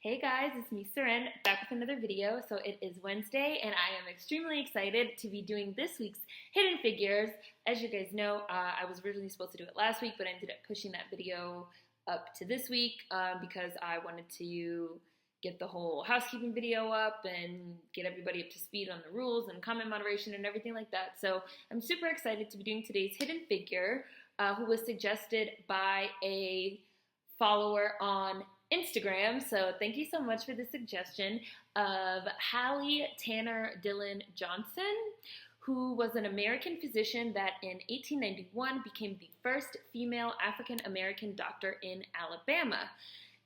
Hey guys, it's me, Seren, back with another video. So it is Wednesday, and I am extremely excited to be doing this week's Hidden Figures. As you guys know, I was originally supposed to do it last week, but I ended up pushing that video up to this week because I wanted to get the whole housekeeping video up and get everybody up to speed on the rules and comment moderation and everything like that. So I'm super excited to be doing today's Hidden Figure, who was suggested by a follower on Instagram. So thank you so much for the suggestion of Halle Tanner Dillon Johnson, who was an American physician that in 1891 became the first female African American doctor in Alabama.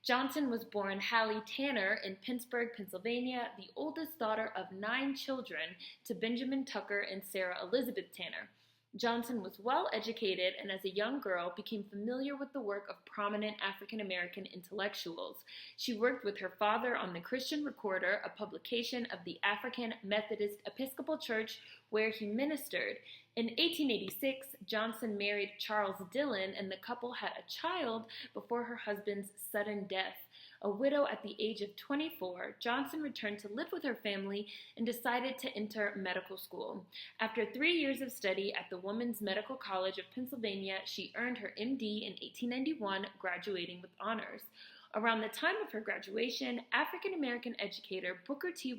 Johnson was born Halle Tanner in Pittsburgh, Pennsylvania, the oldest daughter of 9 children to Benjamin Tucker and Sarah Elizabeth Tanner. Johnson was well educated and as a young girl became familiar with the work of prominent African American intellectuals. She worked with her father on the Christian Recorder, a publication of the African Methodist Episcopal Church where he ministered. In 1886, Johnson married Charles Dillon and the couple had a child before her husband's sudden death. A widow at the age of 24, Johnson returned to live with her family and decided to enter medical school. After 3 years of study at the Women's Medical College of Pennsylvania, she earned her MD in 1891, graduating with honors. Around the time of her graduation, African-American educator Booker T.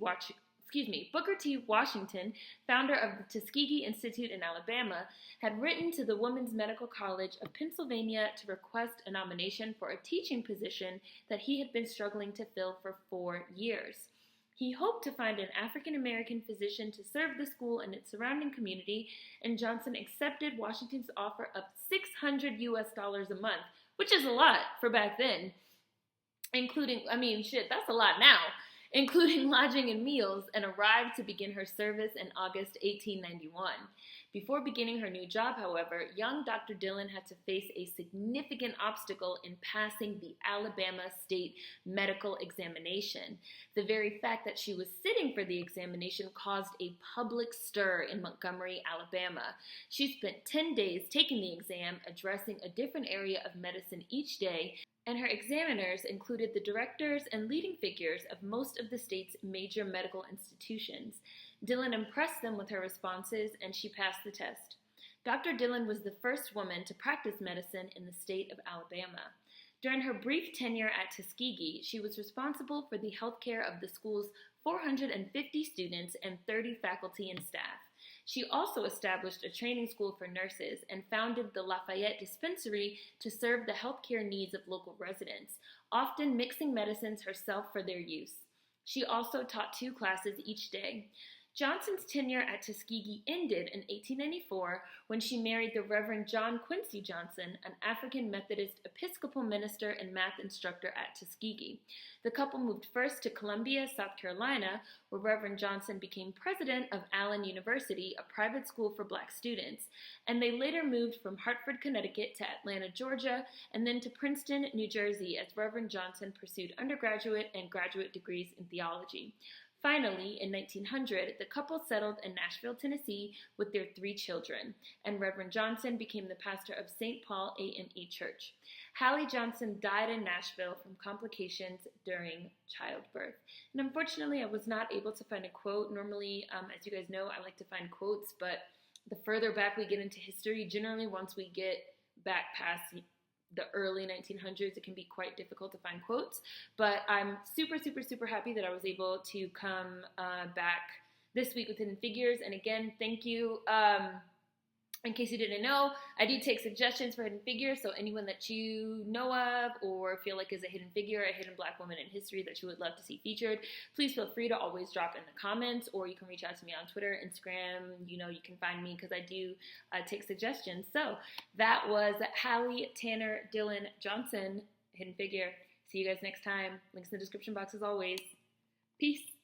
Washington, founder of the Tuskegee Institute in Alabama, had written to the Women's Medical College of Pennsylvania to request a nomination for a teaching position that he had been struggling to fill for 4 years. He hoped to find an African-American physician to serve the school and its surrounding community, and Johnson accepted Washington's offer of $600 a month, which is a lot for back then, that's a lot now, including lodging and meals, and arrived to begin her service in August 1891. Before beginning her new job, however, young Dr. Dillon had to face a significant obstacle in passing the Alabama State Medical Examination. The very fact that she was sitting for the examination caused a public stir in Montgomery, Alabama. She spent 10 days taking the exam, addressing a different area of medicine each day, and her examiners included the directors and leading figures of most of the state's major medical institutions. Dillon impressed them with her responses, and she passed the test. Dr. Dillon was the first woman to practice medicine in the state of Alabama. During her brief tenure at Tuskegee, she was responsible for the health care of the school's 450 students and 30 faculty and staff. She also established a training school for nurses and founded the Lafayette Dispensary to serve the healthcare needs of local residents, often mixing medicines herself for their use. She also taught 2 classes each day. Johnson's tenure at Tuskegee ended in 1894 when she married the Reverend John Quincy Johnson, an African Methodist Episcopal minister and math instructor at Tuskegee. The couple moved first to Columbia, South Carolina, where Reverend Johnson became president of Allen University, a private school for Black students, and they later moved from Hartford, Connecticut to Atlanta, Georgia, and then to Princeton, New Jersey, as Reverend Johnson pursued undergraduate and graduate degrees in theology. Finally, in 1900, the couple settled in Nashville, Tennessee with their 3 children, and Reverend Johnson became the pastor of St. Paul AME Church. Halle Johnson died in Nashville from complications during childbirth. And unfortunately, I was not able to find a quote. Normally, as you guys know, I like to find quotes, but the further back we get into history, generally once we get back past the early 1900s, it can be quite difficult to find quotes, but I'm super, super, super happy that I was able to come back this week with Hidden Figures. And again, thank you. In case you didn't know, I do take suggestions for hidden figures, so anyone that you know of or feel like is a hidden figure, a hidden Black woman in history that you would love to see featured, please feel free to always drop in the comments, or you can reach out to me on Twitter, Instagram. You can find me because I do take suggestions. So that was Halle Tanner Dillon Johnson, hidden figure. See you guys next time. Links in the description box as always. Peace.